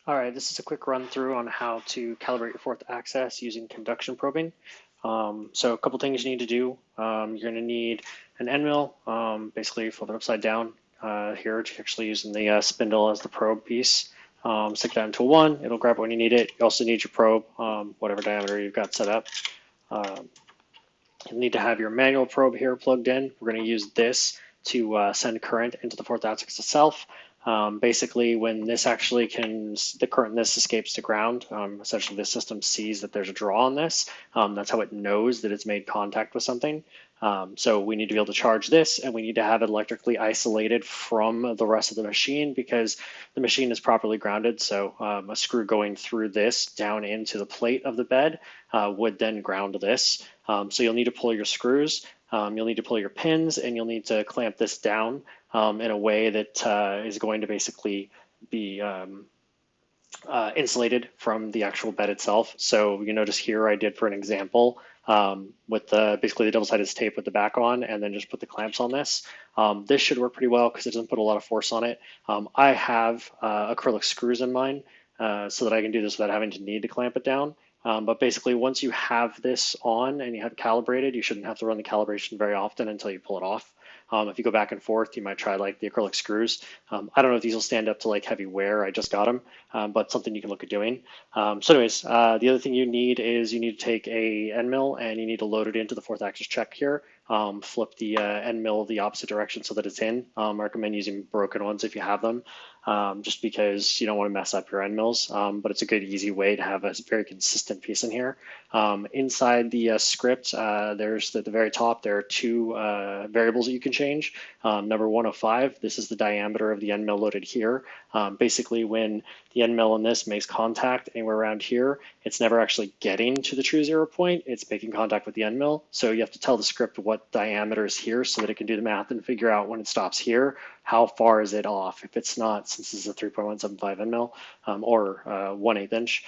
All right, this is a quick run through on how to calibrate your 4th-Axis using conduction probing. So a couple things you need to do. You're going to need an end mill, basically flip it upside down here, actually using the spindle as the probe piece. Stick that into a 1, it'll grab it when you need it. You also need your probe, whatever diameter you've got set up. You'll need to have your manual probe here plugged in. We're going to use this to send current into the 4th-Axis itself. Basically, when this actually the current in this escapes to ground, essentially the system sees that there's a draw on this. That's how it knows that it's made contact with something. So we need to be able to charge this, and we need to have it electrically isolated from the rest of the machine because the machine is properly grounded. So a screw going through this down into the plate of the bed would then ground this. So you'll need to pull your screws, you'll need to pull your pins, and you'll need to clamp this down in a way that is going to basically be insulated from the actual bed itself. So you notice here I did for an example with basically the double-sided tape with the back on, and then just put the clamps on this. This should work pretty well because it doesn't put a lot of force on it. I have acrylic screws in mine so that I can do this without having to need to clamp it down. But basically, once you have this on and you have it calibrated, you shouldn't have to run the calibration very often until you pull it off. If you go back and forth, you might try like the acrylic screws. I don't know if these will stand up to like heavy wear. I just got them, but something you can look at doing. So anyways, the other thing you need is you need to take a end mill and you need to load it into the 4th-Axis check here. Flip the end mill the opposite direction so that it's in. I recommend using broken ones if you have them, just because you don't want to mess up your end mills. But it's a good, easy way to have a very consistent piece in here. Inside the script, there's at the very top, there are two variables that you can change. Number 105, this is the diameter of the end mill loaded here. Basically, when the end mill in this makes contact anywhere around here, it's never actually getting to the true 0 point. It's making contact with the end mill. So you have to tell the script what diameter is here so that it can do the math and figure out when it stops here, how far is it off. If it's not, since this is a 3.175 end mill or 1/8 inch,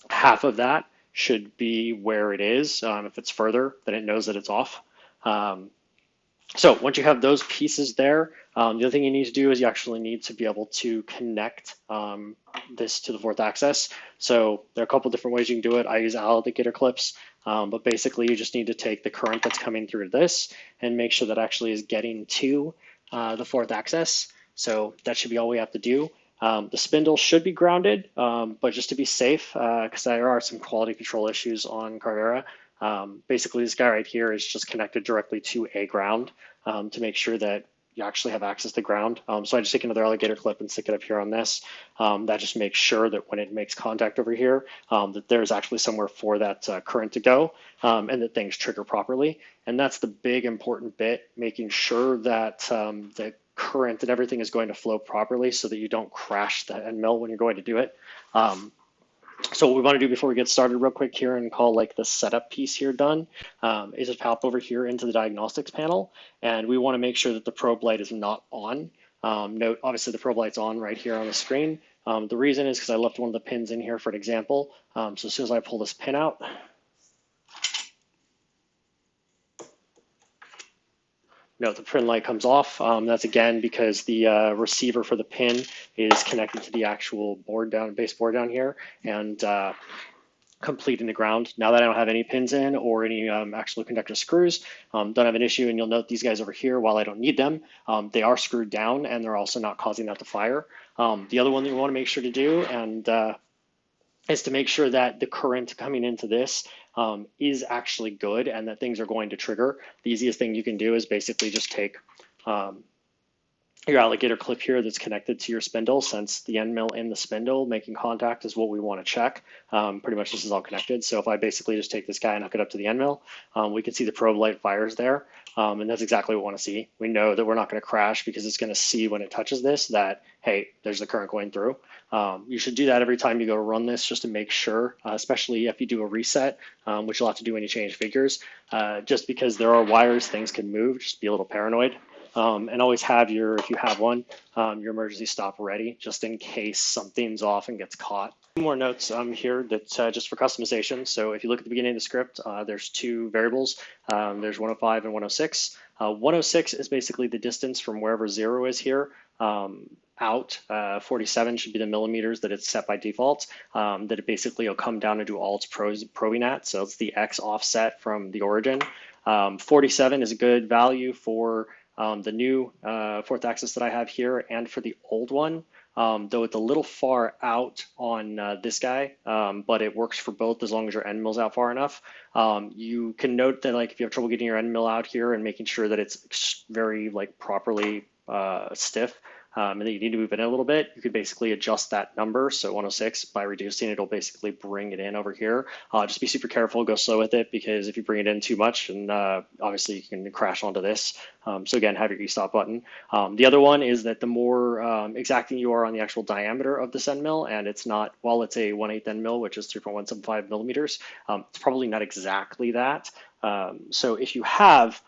half of that should be where it is. If it's further, then it knows that it's off. So once you have those pieces there, the other thing you need to do is you actually need to be able to connect this to the 4th-Axis. So there are a couple different ways you can do it. I use alligator clips, but basically you just need to take the current that's coming through this and make sure that actually is getting to the 4th-Axis. So that should be all we have to do. The spindle should be grounded, but just to be safe, because there are some quality control issues on Carvera, basically this guy right here is just connected directly to a ground to make sure that you actually have access to ground. So I just take another alligator clip and stick it up here on this. That just makes sure that when it makes contact over here, that there's actually somewhere for that current to go and that things trigger properly. And that's the big important bit, making sure that the current and everything is going to flow properly so that you don't crash the end mill when you're going to do it. So what we want to do before we get started real quick here and call like the setup piece here done is just pop over here into the diagnostics panel, and we want to make sure that the probe light is not on. Note, obviously the probe light's on right here on the screen. The reason is because I left one of the pins in here for an example. So as soon as I pull this pin out, note the pin light comes off. That's again because the receiver for the pin is connected to the actual board down, base board down here, and complete in the ground. Now that I don't have any pins in or any actual conductor screws, don't have an issue. And you'll note these guys over here, while I don't need them, they are screwed down and they're also not causing that to fire. The other one that you want to make sure to do and is to make sure that the current coming into this is actually good and that things are going to trigger. The easiest thing you can do is basically just take your alligator clip here that's connected to your spindle, since the end mill in the spindle making contact is what we want to check. Pretty much this is all connected. So if I basically just take this guy and hook it up to the end mill, we can see the probe light fires there. And that's exactly what we want to see. We know that we're not going to crash because it's going to see when it touches this that, hey, there's the current going through. You should do that every time you go to run this just to make sure, especially if you do a reset, which you'll have to do when you change figures. Just because there are wires, things can move, just be a little paranoid. And always have your, if you have one, your emergency stop ready, just in case something's off and gets caught. Two more notes here that's just for customization. So if you look at the beginning of the script, there's two variables. There's 105 and 106. 106 is basically the distance from wherever 0 is here out. 47 should be the millimeters that it's set by default, that it basically will come down and do all its probing at. So it's the X offset from the origin. 47 is a good value for the new 4th axis that I have here and for the old one. Though it's a little far out on this guy, but it works for both as long as your end mill's out far enough. You can note that like if you have trouble getting your end mill out here and making sure that it's very like properly stiff, and that you need to move it in a little bit, you could basically adjust that number. So 106 by reducing it, it'll basically bring it in over here. Just be super careful, go slow with it, because if you bring it in too much, and obviously you can crash onto this. So again, have your e-stop button. The other one is that the more exacting you are on the actual diameter of this end mill, and it's not, while it's a 1/8 end mill, which is 3.175 millimeters, it's probably not exactly that. So if you have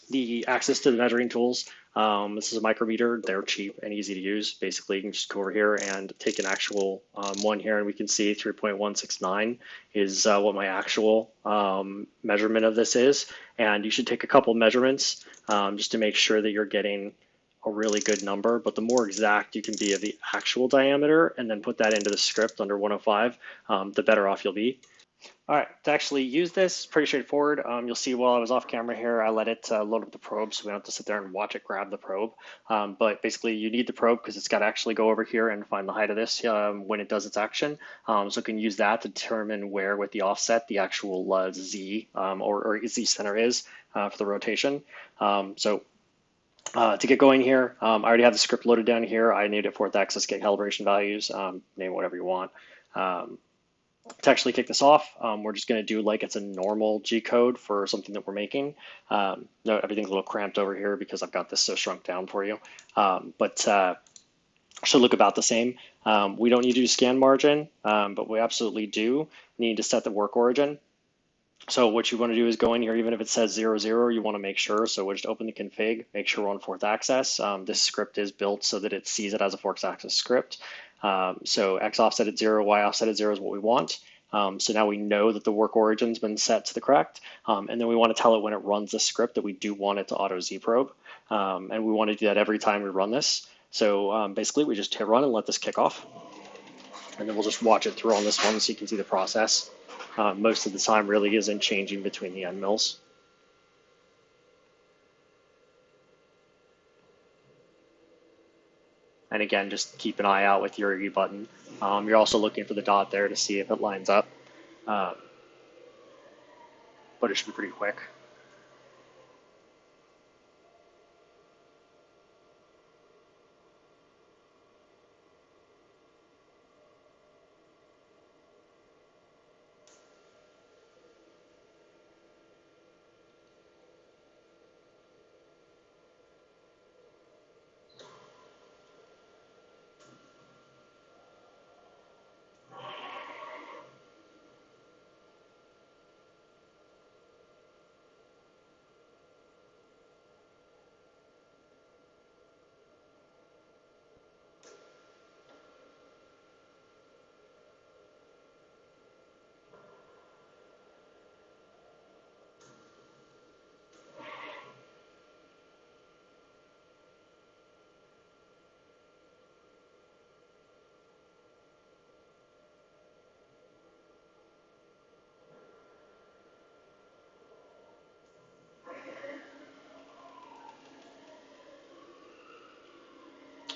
the access to the measuring tools, this is a micrometer. They're cheap and easy to use. Basically, you can just go over here and take an actual one here, and we can see 3.169 is what my actual measurement of this is. And you should take a couple measurements just to make sure that you're getting a really good number. But the more exact you can be of the actual diameter and then put that into the script under 105, the better off you'll be. All right, to actually use this, pretty straightforward. You'll see while I was off camera here, I let it load up the probe, so we don't have to sit there and watch it grab the probe. But basically, you need the probe because it's got to actually go over here and find the height of this when it does its action. So it can use that to determine where with the offset the actual Z or Z center is for the rotation. To get going here, I already have the script loaded down here. I named it 4th-Axis get calibration values, name it whatever you want. To actually kick this off, we're just going to do like it's a normal G code for something that we're making. Note everything's a little cramped over here because I've got this so shrunk down for you, but should look about the same. We don't need to do scan margin, but we absolutely do need to set the work origin. So what you want to do is go in here, even if it says 0, 0, you want to make sure. So we'll just open the config, make sure we're on 4th-Axis. This script is built so that it sees it as a 4th-Axis script. So X offset at 0, Y offset at 0 is what we want. So now we know that the work origin's been set to the correct. And then we want to tell it when it runs the script that we do want it to auto Z probe. And we want to do that every time we run this. So basically we just hit run and let this kick off. And then we'll just watch it through on this one so you can see the process. Most of the time really isn't changing between the end mills. And again, just keep an eye out with your E button. You're also looking for the dot there to see if it lines up. But it should be pretty quick.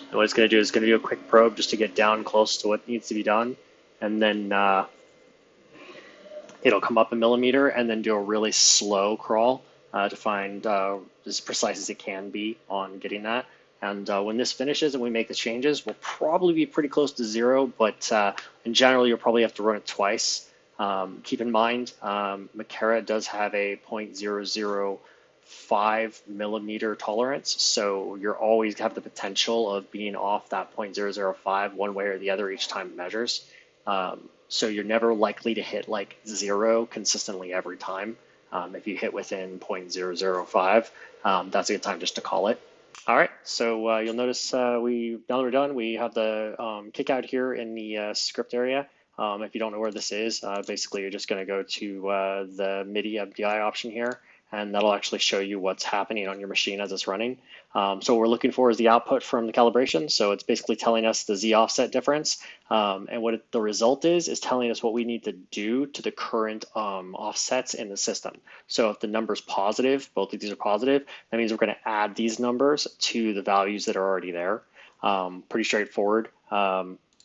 And what it's going to do is going to do a quick probe just to get down close to what needs to be done. And then it'll come up a millimeter and then do a really slow crawl to find as precise as it can be on getting that. And when this finishes and we make the changes, we'll probably be pretty close to 0, but in general, you'll probably have to run it twice. Keep in mind, Makera does have a 0.005 millimeter tolerance, so you're always have the potential of being off that 0.005 one way or the other each time it measures. So you're never likely to hit like 0 consistently every time. If you hit within 0.005, that's a good time just to call it. All right, so you'll notice now that we're done, we have the kick out here in the script area. If you don't know where this is, basically you're just going to go to the MIDI MDI option here, and that'll actually show you what's happening on your machine as it's running. So what we're looking for is the output from the calibration. So it's basically telling us the Z offset difference. And what the result is telling us what we need to do to the current offsets in the system. So if the number's positive, both of these are positive, that means we're going to add these numbers to the values that are already there. Pretty straightforward.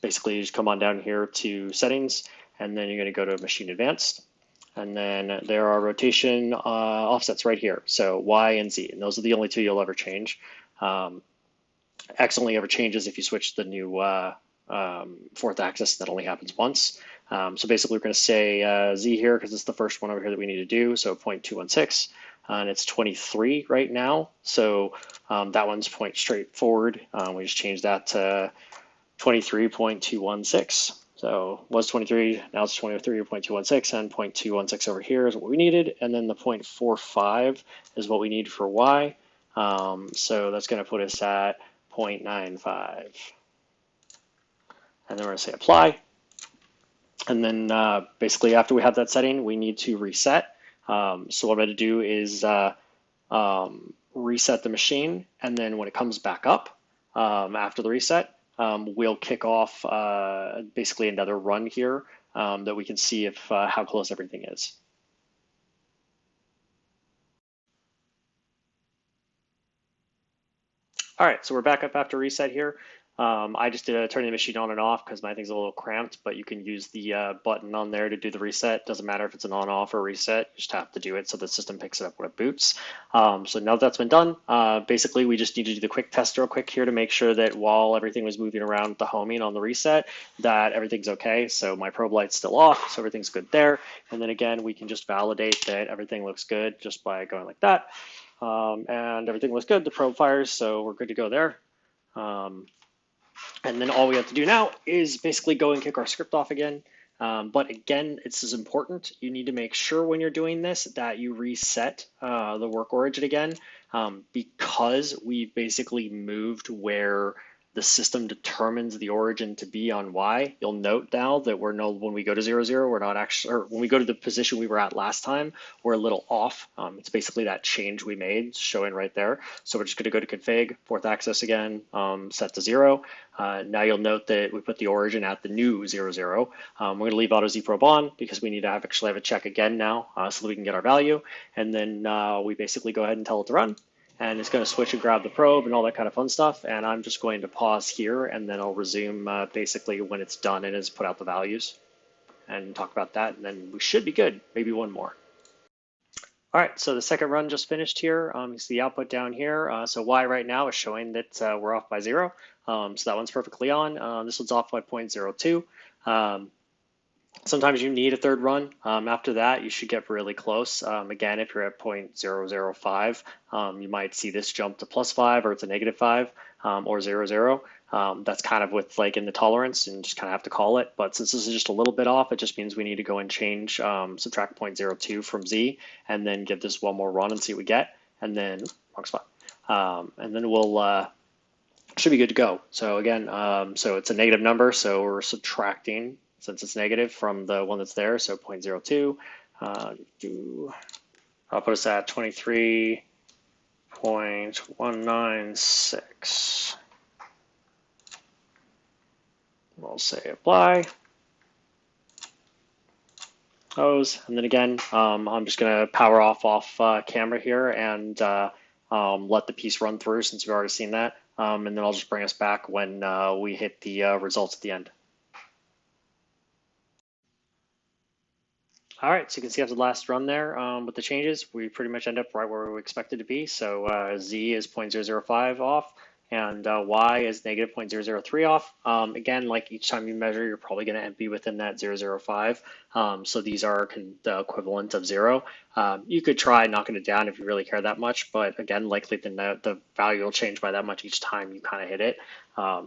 Basically, you just come on down here to settings, and then you're going to go to machine advanced. And then there are rotation offsets right here. So Y and Z, and those are the only two you'll ever change. X only ever changes if you switch the new 4th axis. That only happens once. So basically, we're going to say Z here because it's the first one over here that we need to do. So 0.216, and it's 23 right now. So that one's point straight forward. We just changed that to 23.216. So it was 23, now it's 23.216, and 0.216 over here is what we needed. And then the 0.45 is what we need for Y. So that's going to put us at 0.95. And then we're going to say apply. And then basically after we have that setting, we need to reset. So what I'm going to do is reset the machine. And then when it comes back up after the reset, we'll kick off basically another run here that we can see if how close everything is. All right, so we're back up after reset here. I just did turning the machine on and off because my thing's a little cramped, but you can use the button on there to do the reset. Doesn't matter if it's an on-off or reset, you just have to do it so the system picks it up when it boots. So now that that's been done, basically we just need to do the quick test real quick here to make sure that while everything was moving around the homing on the reset, that everything's okay. So my probe light's still off, so everything's good there. And then again, we can just validate that everything looks good just by going like that. And everything looks good, the probe fires, so we're good to go there. And then all we have to do now is basically go and kick our script off again. But again, it's as important. You need to make sure when you're doing this that you reset the work origin again, because we basically moved where the system determines the origin to be on Y. You'll note now that when we go to 0, 0, we're not actually, or when we go to the position we were at last time, we're a little off. It's basically that change we made showing right there. So we're just going to go to config, 4th axis again, set to 0. Now you'll note that we put the origin at the new 0, 0. We're going to leave auto Z probe on because we need to actually have a check again now so that we can get our value. And then we basically go ahead and tell it to run. And it's going to switch and grab the probe and all that kind of fun stuff. And I'm just going to pause here, and then I'll resume basically when it's done and has put out the values and talk about that. And then we should be good, maybe one more. All right, so the second run just finished here. You see the output down here. So Y right now is showing that we're off by 0. So that one's perfectly on. This one's off by 0.02. Sometimes you need a third run. After that, you should get really close. Again, if you're at 0.005, you might see this jump to +5, or it's a -5, or 0, 0. That's kind of with like in the tolerance, and just kind of have to call it. But since this is just a little bit off, it just means we need to go and change, subtract 0.02 from Z, and then give this one more run and see what we get. And then, wrong spot. And then we'll, should be good to go. So again, so it's a negative number, so we're subtracting since it's negative from the one that's there, so 0.02. I'll put us at 23.196. We'll say apply. Those, and then again, I'm just going to power off camera here and let the piece run through since we've already seen that. And then I'll just bring us back when we hit the results at the end. All right, so you can see after the last run there with the changes, we pretty much end up right where we expected to be. So Z is 0.005 off, and Y is -0.003 off. Again, like each time you measure, you're probably going to be within that 0.005. So these are the equivalent of 0. You could try knocking it down if you really care that much, but again, likely the value will change by that much each time you kind of hit it.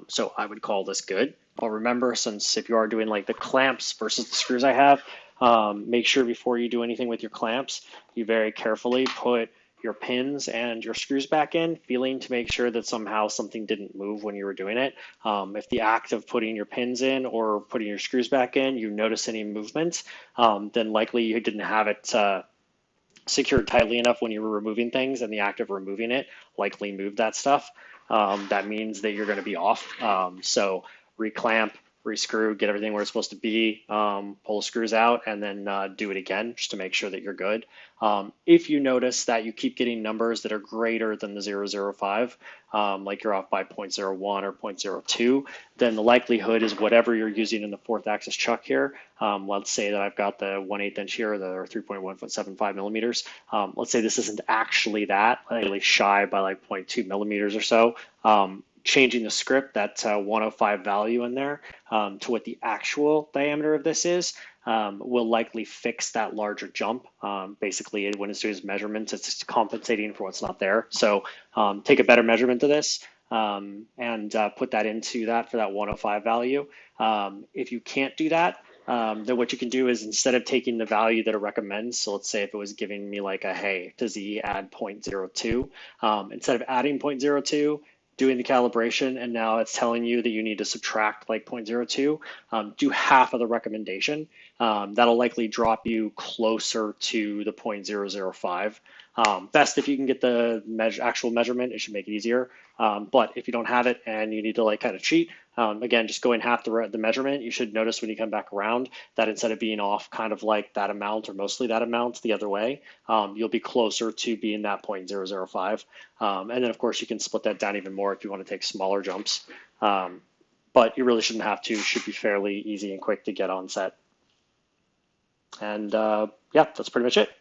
So I would call this good. Well, remember, since if you are doing like the clamps versus the screws I have, make sure before you do anything with your clamps, you very carefully put your pins and your screws back in, feeling to make sure that somehow something didn't move when you were doing it. If the act of putting your pins in or putting your screws back in, you notice any movement, then likely you didn't have it secured tightly enough when you were removing things, and the act of removing it likely moved that stuff. That means that you're going to be off. So reclamp, rescrew, get everything where it's supposed to be, pull the screws out, and then do it again just to make sure that you're good. If you notice that you keep getting numbers that are greater than the 0.005, like you're off by 0.01 or 0.02, then the likelihood is whatever you're using in the 4th-axis chuck here, let's say that I've got the 1/8 inch here, or 3.175 millimeters. Let's say this isn't actually that, really shy by like 0.2 millimeters or so. Changing the script, that 105 value in there, to what the actual diameter of this is, will likely fix that larger jump. Basically, when it's doing its measurements, it's compensating for what's not there. So take a better measurement of this and put that into that for that 105 value. If you can't do that, then what you can do is, instead of taking the value that it recommends, so let's say if it was giving me like a, hey, to Z add 0.02, instead of adding 0.02, doing the calibration, and now it's telling you that you need to subtract like 0.02, do half of the recommendation. That'll likely drop you closer to the 0.005. Best if you can get the actual measurement, it should make it easier. But if you don't have it and you need to like kind of cheat, again, just going half the measurement. You should notice when you come back around that instead of being off kind of like that amount or mostly that amount the other way, you'll be closer to being that 0.005. And then of course you can split that down even more if you want to take smaller jumps. But you really shouldn't have to. It should be fairly easy and quick to get on set. And yeah, that's pretty much it.